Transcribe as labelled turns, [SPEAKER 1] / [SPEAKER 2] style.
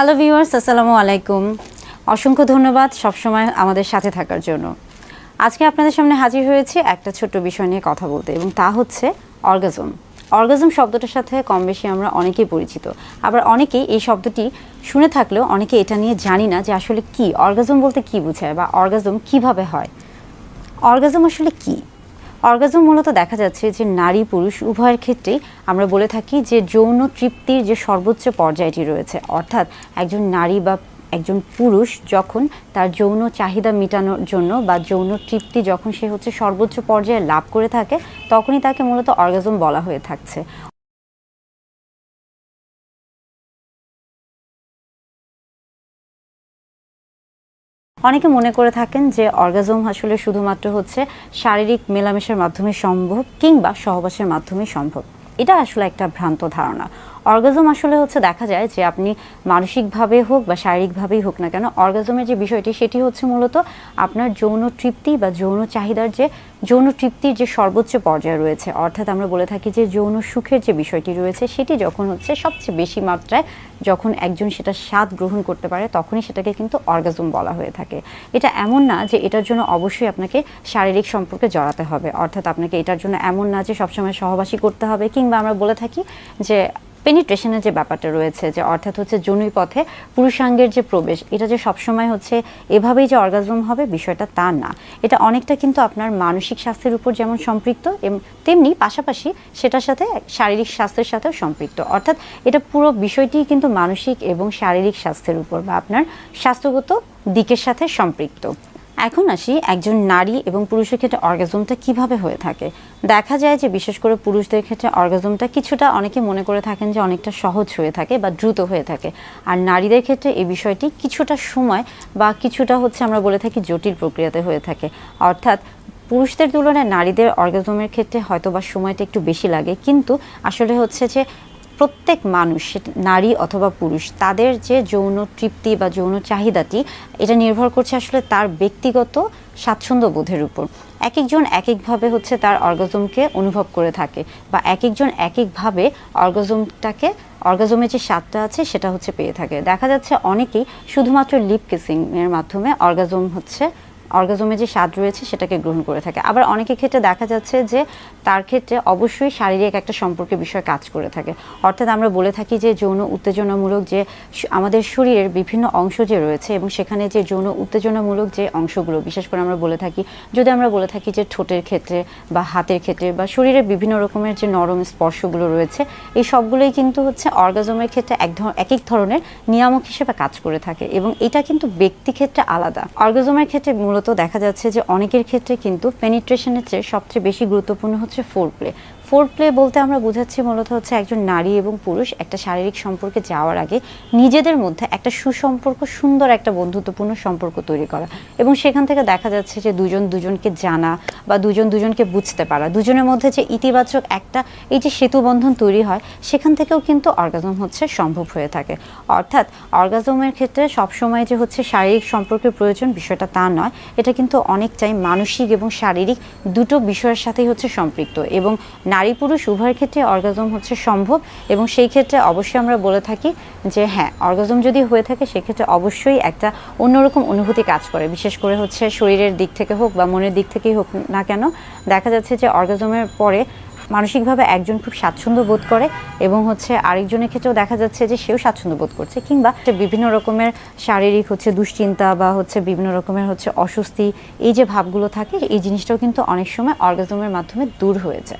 [SPEAKER 1] Hello viewers, আসসালামু আলাইকুম। অসংখ্য ধন্যবাদ সবসময় আমাদের সাথে থাকার জন্য। আজকে আপনাদের সামনে হাজির হয়েছি একটা ছোট্ট বিষয় নিয়ে কথা বলতে, এবং তা হচ্ছে অর্গাজম। অর্গাজম শব্দটার সাথে কম বেশি আমরা অনেকেই পরিচিত, আবার অনেকেই এই শব্দটি শুনে থাকলেও অনেকে এটা নিয়ে জানি না যে আসলে কি অর্গাজম বলতে কি বোঝায় বা অর্গাজম কিভাবে হয়। অর্গাজম আসলে কি? অর্গাজম মূলত দেখা যাচ্ছে যে নারী পুরুষ উভয়ের ক্ষেত্রেই আমরা বলে থাকি যে যৌন তৃপ্তির যে সর্বোচ্চ পর্যায়টি রয়েছে, অর্থাৎ একজন নারী বা একজন পুরুষ যখন তার যৌন চাহিদা মেটানোর জন্য বা যৌন তৃপ্তি যখন সে সর্বোচ্চ পর্যায়ে লাভ করে থাকে, তখনই তাকে মূলত অর্গাজম বলা হয়ে থাকছে। অনেকে মনে করে থাকেন যে অর্গাজম আসলে শুধুমাত্র শারীরিক মেলামেশার মাধ্যমে সম্ভব কিংবা সহবাসের মাধ্যমে সম্ভব। এটা আসলে একটা ভ্রান্ত ধারণা। অর্গাজম আসলে দেখা যায় যে আপনি মানসিকভাবে হোক বা শারীরিকভাবেই হোক না কেন, অর্গাজমের যে বিষয়টি সেটি মূলত আপনার যৌন তৃপ্তি বা যৌন চাহিদার যে যৌন তৃপ্তির যে সর্বোচ্চ পর্যায়ে রয়েছে, অর্থাৎ আমরা বলে থাকি যে যৌন সুখের যে বিষয়টি রয়েছে সেটি যখন সবচেয়ে বেশি মাত্রায় যখন একজন সেটা স্বাদ গ্রহণ করতে পারে, তখনই সেটাকে কিন্তু অর্গাজম বলা হয়ে থাকে। এটা এমন না যে এটার জন্য অবশ্যই আপনাকে শারীরিক সম্পর্কে জড়াতে হবে, অর্থাৎ আপনাকে এটার জন্য এমন না যে সবসময় সহবাসী করতে হবে, কিংবা আমরা বলে থাকি যে পেনিট্রেশনের যে ব্যাপারটা রয়েছে, যে অর্থাৎ যৌনই পথে পুরুষাঙ্গের যে প্রবেশ, এটা যে সবসময় এভাবেই যে অর্গাজম হবে বিষয়টা তা না। এটা অনেকটা কিন্তু আপনার মানসিক স্বাস্থ্যের উপর যেমন সম্পৃক্ত, তেমনি পাশাপাশি সেটার সাথে শারীরিক স্বাস্থ্যের সাথেও সম্পৃক্ত, অর্থাৎ এটা পুরো বিষয়টি কিন্তু মানসিক এবং শারীরিক স্বাস্থ্যের উপর বা আপনার স্বাস্থ্যগত দিকের সাথে সম্পৃক্ত। এখন আসি একজন নারী এবং পুরুষের ক্ষেত্রে অর্গাজমটা কিভাবে হয়ে থাকে। দেখা যায় যে বিশেষ করে পুরুষদের ক্ষেত্রে অর্গাজমটা কিছুটা অনেকে মনে করে থাকেন যে অনেকটা সহজ হয়ে থাকে বা দ্রুত হয়ে থাকে, আর নারীদের ক্ষেত্রে এই বিষয়টি কিছুটা সময় বা কিছুটা আমরা বলে থাকি জটিল প্রক্রিয়াতে হয়ে থাকে। অর্থাৎ পুরুষদের তুলনায় নারীদের অর্গাজমের ক্ষেত্রে হয়তো বা সময়টা একটু বেশি লাগে, কিন্তু আসলে যে প্রত্যেক মানুষ, নারী অথবা পুরুষ, তাদের যে যৌন তৃপ্তি বা যৌন চাহিদাটি এটা নির্ভর করছে আসলে তার ব্যক্তিগত স্বাচ্ছন্দ্য বোধের উপর। এক একজন এক একভাবে তার অর্গাজমকে অনুভব করে থাকে, বা এক একজন এক একভাবে অর্গাজমের যে স্বাদটা আছে সেটা পেয়ে থাকে। দেখা যাচ্ছে অনেকেই শুধুমাত্র লিপ কিসিং এর মাধ্যমে অর্গাজমের যে স্বাদ রয়েছে সেটাকে গ্রহণ করে থাকে। আবার অনেকের ক্ষেত্রে দেখা যাচ্ছে যে তার ক্ষেত্রে অবশ্যই শারীরিক একটা সম্পর্কের বিষয় কাজ করে থাকে, অর্থাৎ আমরা বলে থাকি যে যৌন উত্তেজনামূলক যে আমাদের শরীরের বিভিন্ন অংশ যে রয়েছে, এবং সেখানে যে যৌন উত্তেজনামূলক যে অংশগুলো, বিশেষ করে আমরা বলে থাকি যে ঠোঁটের ক্ষেত্রে বা হাতের ক্ষেত্রে বা শরীরের বিভিন্ন রকমের যে নরম স্পর্শগুলো রয়েছে, এই সবগুলোই কিন্তু অর্গাজমের ক্ষেত্রে এক এক ধরনের নিয়ামক হিসেবে কাজ করে থাকে, এবং এটা কিন্তু ব্যক্তি ক্ষেত্রে আলাদা। অর্গাজমের ক্ষেত্রে মূলত দেখা যাচ্ছে যে অনেকের ক্ষেত্রে কিন্তু পেনিট্রেশনের চেয়ে সবচেয়ে বেশি গুরুত্বপূর্ণ ফোরপ্লে। ফোরপ্লে বলতে আমরা বোঝাচ্ছি মূলত একজন নারী এবং পুরুষ একটা শারীরিক সম্পর্কে যাওয়ার আগে নিজেদের মধ্যে একটা সুসম্পর্ক, সুন্দর একটা বন্ধুত্বপূর্ণ সম্পর্ক তৈরি করা, এবং সেখান থেকে দেখা যাচ্ছে যে দুজন দুজনকে জানা বা দুজন দুজনকে বুঝতে পারা, দুজনের মধ্যে যে ইতিবাচক একটা এই যে সেতুবন্ধন তৈরি হয়, সেখান থেকেও কিন্তু অর্গাজম সম্ভব হয়ে থাকে। অর্থাৎ অর্গাজমের ক্ষেত্রে সবসময় যে শারীরিক সম্পর্কের প্রয়োজন বিষয়টা তা নয়, এটা কিন্তু অনেকটাই মানসিক এবং শারীরিক দুটো বিষয়ের সাথেই সম্পৃক্ত, এবং নারী পুরুষ উভয়ের ক্ষেত্রে অর্গাজম সম্ভব। এবং সেই ক্ষেত্রে অবশ্যই আমরা বলে থাকি যে হ্যাঁ, অর্গাজম যদি হয়ে থাকে সেক্ষেত্রে অবশ্যই একটা অন্যরকম অনুভূতি কাজ করে, বিশেষ করে শরীরের দিক থেকে হোক বা মনের দিক থেকেই হোক না কেন। দেখা যাচ্ছে যে অর্গাজমের পরে মানসিকভাবে একজন খুব স্বাচ্ছন্দ্য বোধ করে, এবং আরেকজনের ক্ষেত্রেও দেখা যাচ্ছে যে সেও স্বাচ্ছন্দ্য বোধ করছে, কিংবা বিভিন্ন রকমের শারীরিক দুশ্চিন্তা বা বিভিন্ন রকমের অস্বস্তি, এই যে ভাবগুলো থাকে, এই জিনিসটাও কিন্তু অনেক সময় অর্গাজমের মাধ্যমে দূর হয়ে যায়।